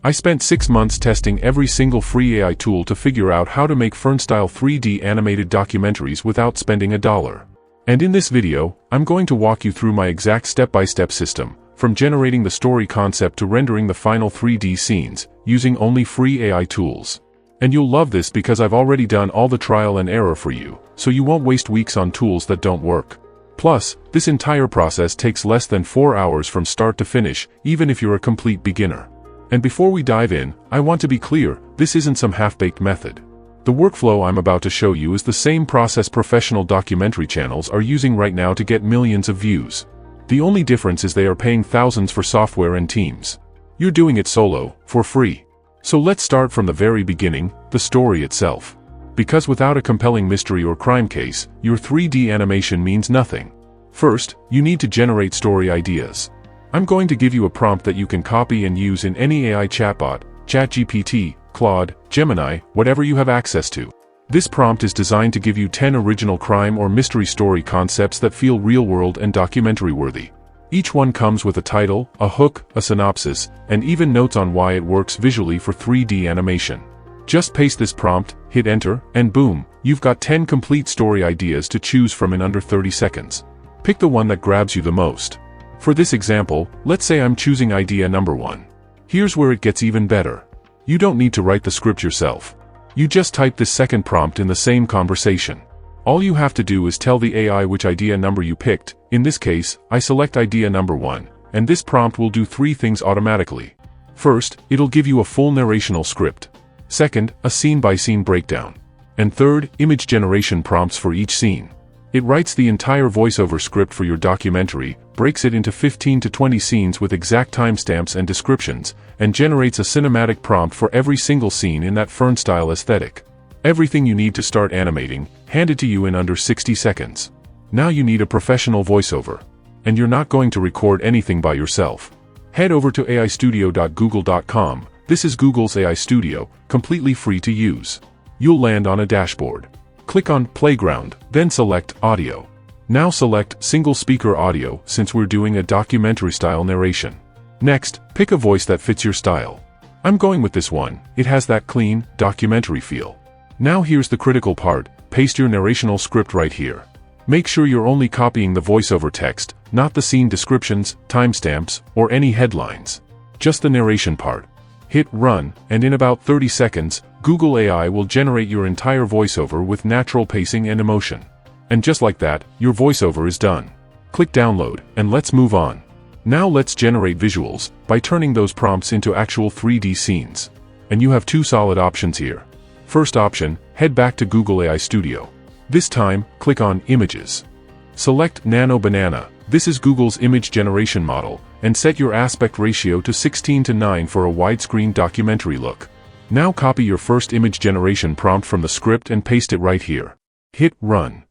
I spent 6 months testing every single free AI tool to figure out how to make Fern-style 3D animated documentaries without spending $1. And in this video, I'm going to walk you through my exact step-by-step system, from generating the story concept to rendering the final 3D scenes, using only free AI tools. And you'll love this because I've already done all the trial and error for you, so you won't waste weeks on tools that don't work. Plus, this entire process takes less than 4 hours from start to finish, even if you're a complete beginner. And before we dive in, I want to be clear, this isn't some half-baked method. The workflow I'm about to show you is the same process professional documentary channels are using right now to get millions of views. The only difference is they are paying thousands for software and teams. You're doing it solo, for free. So let's start from the very beginning, the story itself. Because without a compelling mystery or crime case, your 3D animation means nothing. First, you need to generate story ideas. I'm going to give you a prompt that you can copy and use in any AI chatbot, ChatGPT, Claude, Gemini, whatever you have access to. This prompt is designed to give you 10 original crime or mystery story concepts that feel real-world and documentary-worthy. Each one comes with a title, a hook, a synopsis, and even notes on why it works visually for 3D animation. Just paste this prompt, hit enter, and boom, you've got 10 complete story ideas to choose from in under 30 seconds. Pick the one that grabs you the most. For this example, let's say I'm choosing idea number 1. Here's where it gets even better. You don't need to write the script yourself. You just type this second prompt in the same conversation. All you have to do is tell the AI which idea number you picked. In this case, I select idea number 1, and this prompt will do 3 things automatically. First, it'll give you a full narrational script. Second, a scene-by-scene breakdown. And third, image generation prompts for each scene. It writes the entire voiceover script for your documentary, breaks it into 15 to 20 scenes with exact timestamps and descriptions, and generates a cinematic prompt for every single scene in that Fern-style aesthetic. Everything you need to start animating, handed to you in under 60 seconds. Now you need a professional voiceover. And you're not going to record anything by yourself. Head over to aistudio.google.com. This is Google's AI Studio, completely free to use. You'll land on a dashboard. Click on Playground, then select Audio. Now select Single Speaker Audio since we're doing a documentary-style narration. Next, pick a voice that fits your style. I'm going with this one, it has that clean, documentary feel. Now here's the critical part, paste your narrational script right here. Make sure you're only copying the voiceover text, not the scene descriptions, timestamps, or any headlines. Just the narration part. Hit Run, and in about 30 seconds, Google AI will generate your entire voiceover with natural pacing and emotion. And just like that, your voiceover is done. Click Download, and let's move on. Now let's generate visuals, by turning those prompts into actual 3D scenes. And you have 2 solid options here. First option, head back to Google AI Studio. This time, click on Images. Select Nano Banana, this is Google's image generation model, and set your aspect ratio to 16:9 for a widescreen documentary look. Now copy your first image generation prompt from the script and paste it right here. Hit Run.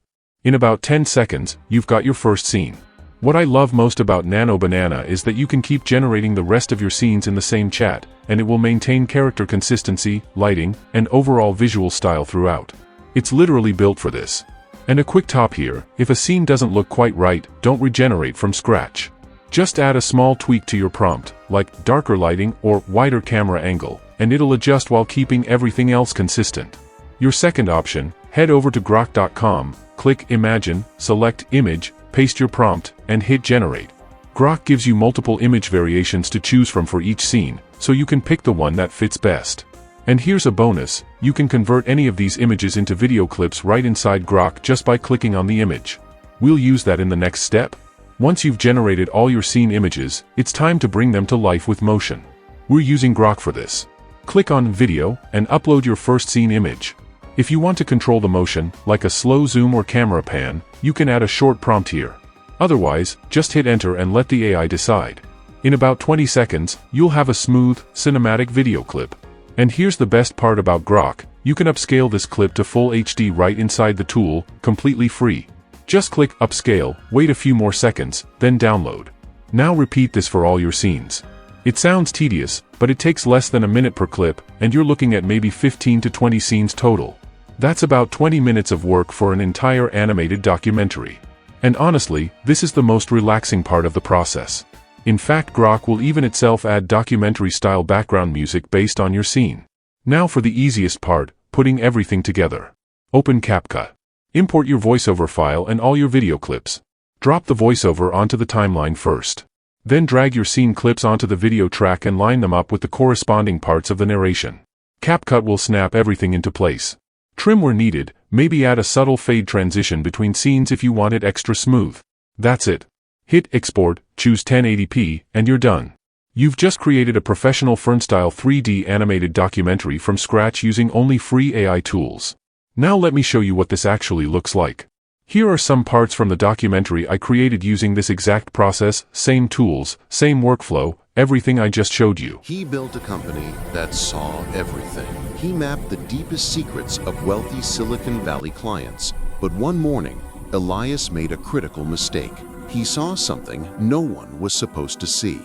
In about 10 seconds, you've got your first scene. What I love most about Nano Banana is that you can keep generating the rest of your scenes in the same chat, and it will maintain character consistency, lighting, and overall visual style throughout. It's literally built for this. And a quick top here, if a scene doesn't look quite right, don't regenerate from scratch. Just add a small tweak to your prompt, like darker lighting or wider camera angle, and it'll adjust while keeping everything else consistent. Your second option, head over to grok.com, click Imagine, select Image, paste your prompt, and hit Generate. Grok gives you multiple image variations to choose from for each scene, so you can pick the one that fits best. And here's a bonus, you can convert any of these images into video clips right inside Grok just by clicking on the image. We'll use that in the next step. Once you've generated all your scene images, it's time to bring them to life with motion. We're using Grok for this. Click on Video, and upload your first scene image. If you want to control the motion, like a slow zoom or camera pan, you can add a short prompt here. Otherwise, just hit enter and let the AI decide. In about 20 seconds, you'll have a smooth, cinematic video clip. And here's the best part about Grok, you can upscale this clip to full HD right inside the tool, completely free. Just click Upscale, wait a few more seconds, then download. Now repeat this for all your scenes. It sounds tedious, but it takes less than a minute per clip, and you're looking at maybe 15 to 20 scenes total. That's about 20 minutes of work for an entire animated documentary. And honestly, this is the most relaxing part of the process. In fact, Grok will even itself add documentary-style background music based on your scene. Now for the easiest part, putting everything together. Open CapCut. Import your voiceover file and all your video clips. Drop the voiceover onto the timeline first. Then drag your scene clips onto the video track and line them up with the corresponding parts of the narration. CapCut will snap everything into place. Trim where needed, maybe add a subtle fade transition between scenes if you want it extra smooth. That's it. Hit Export, choose 1080p, and you're done. You've just created a professional Fern-style 3D animated documentary from scratch using only free AI tools. Now let me show you what this actually looks like. Here are some parts from the documentary I created using this exact process, same tools, same workflow, everything I just showed you. He built a company that saw everything. He mapped the deepest secrets of wealthy Silicon Valley clients. But one morning, Elias made a critical mistake. He saw something no one was supposed to see.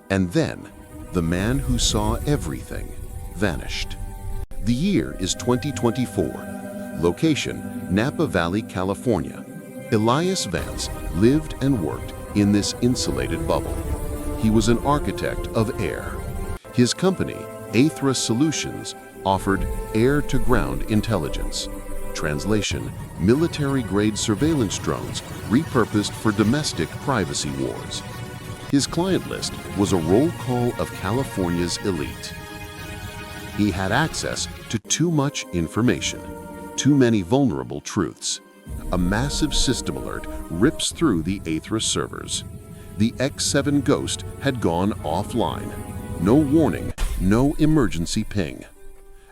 And then, the man who saw everything vanished. The year is 2024. Location, Napa Valley, California. Elias Vance lived and worked in this insulated bubble. He was an architect of air. His company, Aethra Solutions, offered air-to-ground intelligence. Translation, military-grade surveillance drones repurposed for domestic privacy wars. His client list was a roll call of California's elite. He had access to too much information, too many vulnerable truths. A massive system alert rips through the Aethra servers. The X7 Ghost had gone offline. No warning, no emergency ping.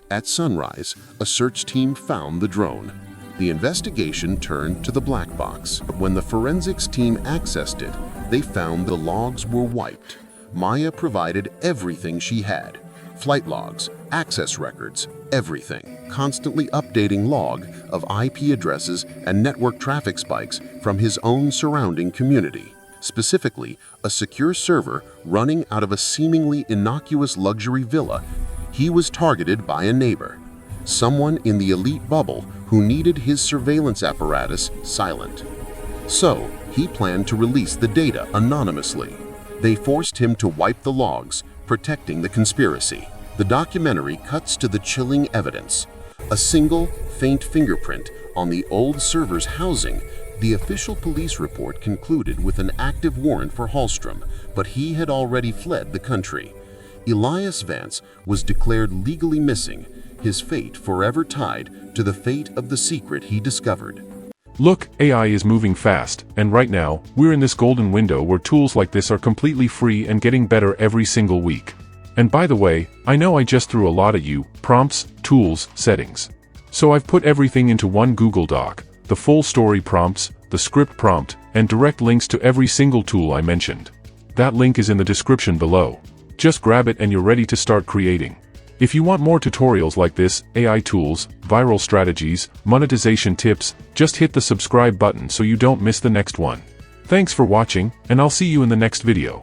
At sunrise, a search team found the drone. The investigation turned to the black box. When the forensics team accessed it, they found the logs were wiped. Maya provided everything she had. Flight logs, access records, everything. Constantly updating log of IP addresses and network traffic spikes from his own surrounding community. Specifically, a secure server running out of a seemingly innocuous luxury villa. He was targeted by a neighbor, someone in the elite bubble who needed his surveillance apparatus silent. So, he planned to release the data anonymously. They forced him to wipe the logs, protecting the conspiracy. The documentary cuts to the chilling evidence. A single, faint fingerprint on the old server's housing. The official police report concluded with an active warrant for Hallstrom, but he had already fled the country. Elias Vance was declared legally missing, his fate forever tied to the fate of the secret he discovered. Look, AI is moving fast, and right now, we're in this golden window where tools like this are completely free and getting better every single week. And by the way, I know I just threw a lot at you: prompts, tools, settings. So I've put everything into one Google Doc, the full story prompts, the script prompt, and direct links to every single tool I mentioned. That link is in the description below. Just grab it and you're ready to start creating. If you want more tutorials like this, AI tools, viral strategies, monetization tips, just hit the subscribe button so you don't miss the next one. Thanks for watching, and I'll see you in the next video.